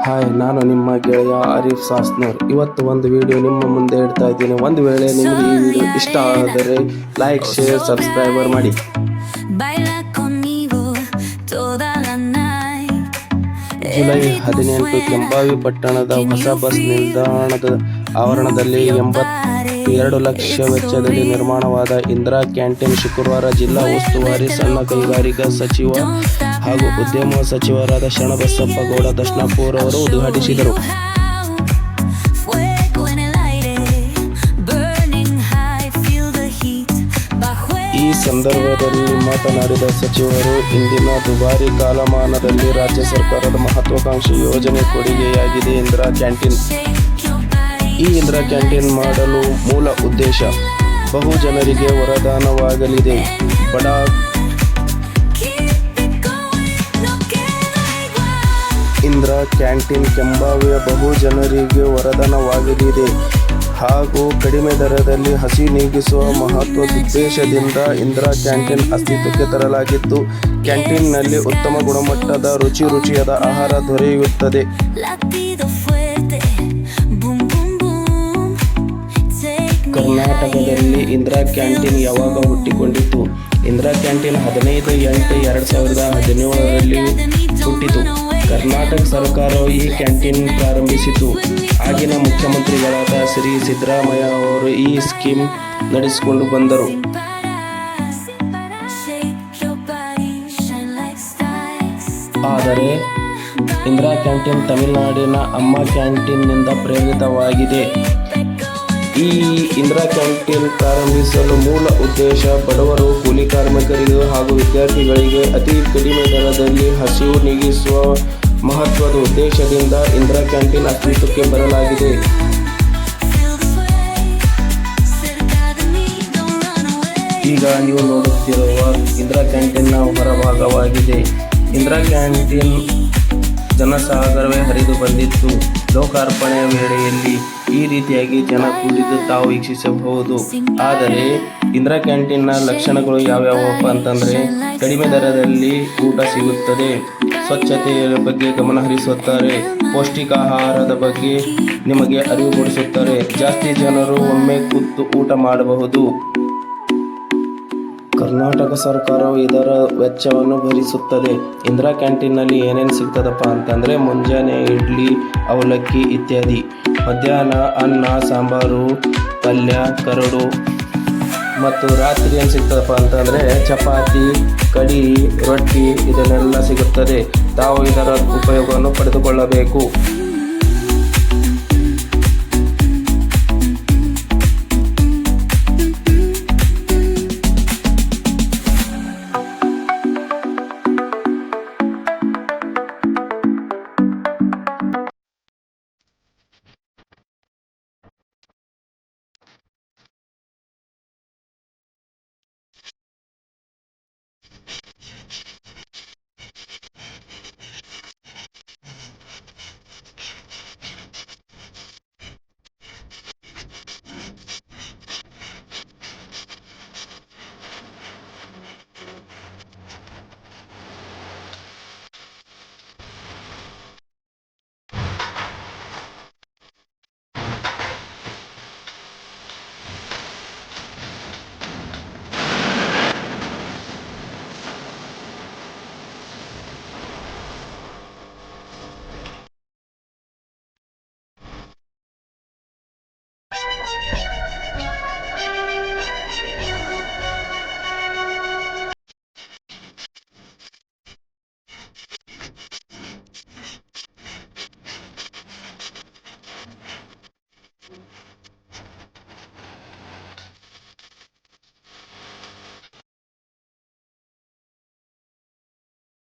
Hi, ನಾನು ನಿಮ್ಮ ಗೆಳೆಯ ಆರಿಫ್ ಸಾಸ್ನೂರ್. ಇವತ್ತು ಒಂದು ವಿಡಿಯೋ ನಿಮ್ಮ ಮುಂದೆ ಇಡ್ತಾ ಇದ್ದೀನಿ. ಒಂದು ವೇಳೆ ನಿಮಗೆ ಈ ವಿಡಿಯೋ ಇಷ್ಟ ಆದರೆ ಲೈಕ್, ಶೇರ್, ಸಬ್ಸ್ಕ್ರೈಬರ್ ಮಾಡಿ. ಜುಲೈ 18 ಕೆಂಬಾವಿ ಪಟ್ಟಣದ ಹೊಸ ಬಸ್ ನಿಲ್ದಾಣದ ಆವರಣದಲ್ಲಿ 82 ಲಕ್ಷ ವೆಚ್ಚದಲ್ಲಿ ನಿರ್ಮಾಣವಾದ ಇಂದಿರಾ ಕ್ಯಾಂಟೀನ್ ಶುಕ್ರವಾರ ಜಿಲ್ಲಾ ಉಸ್ತುವಾರಿ ಸಣ್ಣ ಕೈಗಾರಿಕಾ ಸಚಿವ ಹಾಗೂ ಉದ್ಯಮ ಸಚಿವರಾದ ಶರಣಬಸಪ್ಪ ಗೌಡ ದರ್ಶನಾಪುರ ಅವರು ಉದ್ಘಾಟಿಸಿದರು. ಈ ಸಂದರ್ಭದಲ್ಲಿ ಮಾತನಾಡಿದ ಸಚಿವರು, ಇಂದಿನ ದುಬಾರಿ ಕಾಲಮಾನದಲ್ಲಿ ರಾಜ್ಯ ಸರ್ಕಾರದ ಮಹತ್ವಾಕಾಂಕ್ಷಿ ಯೋಜನೆ ಕೊಡುಗೆಯಾಗಿದೆ ಇಂದಿರಾ ಕ್ಯಾಂಟೀನ್. ಈ ಇಂದಿರಾ ಕ್ಯಾಂಟೀನ್ ಮಾಡಲು ಮೂಲ ಉದ್ದೇಶ ಬಹು ಜನರಿಗೆ ವರದಾನವಾಗಲಿದೆ. ಬಡ ಇಂದಿರಾ ಕ್ಯಾಂಟೀನ್ ಕೆಂಬಾವಿಯ ಬಹು ಜನರಿಗೆ ವರದಾನವಾಗಲಿದೆ ಹಾಗೂ ಕಡಿಮೆ ದರದಲ್ಲಿ ಹಸಿ ನೀಗಿಸುವ ಮಹತ್ವದುದ್ದೇಶದಿಂದ ಇಂದಿರಾ ಕ್ಯಾಂಟೀನ್ ಅಸ್ತಿತ್ವಕ್ಕೆ ತರಲಾಗಿತ್ತು. ಕ್ಯಾಂಟೀನ್ನಲ್ಲಿ ಉತ್ತಮ ಗುಣಮಟ್ಟದ ರುಚಿಯಾದ ಆಹಾರ ದೊರೆಯುತ್ತದೆ. ಕರ್ನಾಟಕದಲ್ಲಿ ಇಂದಿರಾ ಕ್ಯಾಂಟೀನ್ ಯಾವಾಗ ಹುಟ್ಟಿಕೊಂಡಿತು? ಇಂದಿರಾ ಕ್ಯಾಂಟೀನ್ 15/8/2017ರಲ್ಲಿ ಹುಟ್ಟಿತು. ಕರ್ನಾಟಕ ಸರ್ಕಾರವು ಈ ಕ್ಯಾಂಟೀನ್ ಪ್ರಾರಂಭಿಸಿತು. ಆಗಿನ ಮುಖ್ಯಮಂತ್ರಿಗಳಾದ ಶ್ರೀ ಸಿದ್ದರಾಮಯ್ಯ ಅವರು ಈ ಸ್ಕೀಮ್ ನಡೆಸಿಕೊಂಡು ಬಂದರು. ಆದರೆ ಇಂದಿರಾ ಕ್ಯಾಂಟೀನ್ ತಮಿಳುನಾಡಿನ ಅಮ್ಮ ಕ್ಯಾಂಟೀನ್ನಿಂದ ಪ್ರೇರಿತವಾಗಿದೆ. ಈ ಇಂದಿರಾ ಕ್ಯಾಂಟೀನ್ ಪ್ರಾರಂಭಿಸಲು ಮೂಲ ಉದ್ದೇಶ ಬಡವರು, ಕೂಲಿ ಕಾರ್ಮಿಕರಿಗೆ ಹಾಗೂ ವಿದ್ಯಾರ್ಥಿಗಳಿಗೆ ಅತಿ ಕಡಿಮೆ ದರದಲ್ಲಿ ಹಸಿವು ನೀಗಿಸುವ ಮಹತ್ವದ ಉದ್ದೇಶದಿಂದ ಇಂದಿರಾ ಕ್ಯಾಂಟೀನ್ ಅಸ್ತಿತ್ವಕ್ಕೆ ಬರಲಾಗಿದೆ. ಈಗ ನೀವು ನೋಡುತ್ತಿರುವ ಇಂದಿರಾ ಕ್ಯಾಂಟೀನ್ನ ಹೊರಭಾಗವಾಗಿದೆ. ಇಂದಿರಾ ಕ್ಯಾಂಟೀನ್ ಜನಸಾಗರವೇ ಹರಿದು ಬಂದಿತ್ತು. ಲೋಕಾರ್ಪಣೆಯ ವೇಳೆಯಲ್ಲಿ ಈ ರೀತಿಯಾಗಿ ಜನ ಕೂಡಿದ್ದು ತಾವು ವೀಕ್ಷಿಸಬಹುದು. ಆದರೆ ಇಂದಿರಾ ಕ್ಯಾಂಟೀನ್ನ ಲಕ್ಷಣಗಳು ಯಾವ್ಯಾವಪ್ಪ ಅಂತಂದರೆ, ಕಡಿಮೆ ದರದಲ್ಲಿ ಊಟ ಸಿಗುತ್ತದೆ, ಸ್ವಚ್ಛತೆಯ ಬಗ್ಗೆ ಗಮನ ಹರಿಸುತ್ತಾರೆ, ಪೌಷ್ಟಿಕಾಹಾರದ ಬಗ್ಗೆ ನಿಮಗೆ ಅರಿವು ಮೂಡಿಸುತ್ತಾರೆ, ಜಾಸ್ತಿ ಜನರು ಒಮ್ಮೆ ಕೂತು ಊಟ ಮಾಡಬಹುದು. ಕರ್ನಾಟಕ ಸರ್ಕಾರವು ಇದರ ವೆಚ್ಚವನ್ನು ಭರಿಸುತ್ತದೆ. ಇಂದಿರಾ ಕ್ಯಾಂಟೀನ್ನಲ್ಲಿ ಏನೇನು ಸಿಗ್ತದಪ್ಪ ಅಂತಂದರೆ, ಮುಂಜಾನೆ ಇಡ್ಲಿ, ಅವಲಕ್ಕಿ ಇತ್ಯಾದಿ, ಮಧ್ಯಾಹ್ನ ಅನ್ನ, ಸಾಂಬಾರು, ಪಲ್ಯ, ಕರಡು, ಮತ್ತು ರಾತ್ರಿ ಏನು ಸಿಗ್ತದಪ್ಪ ಅಂತಂದರೆ ಚಪಾತಿ, ಕಡಿ, ರೊಟ್ಟಿ ಇದನ್ನೆಲ್ಲ ಸಿಗುತ್ತದೆ. ತಾವು ಇದರ ಉಪಯೋಗವನ್ನು ಪಡೆದುಕೊಳ್ಳಬೇಕು.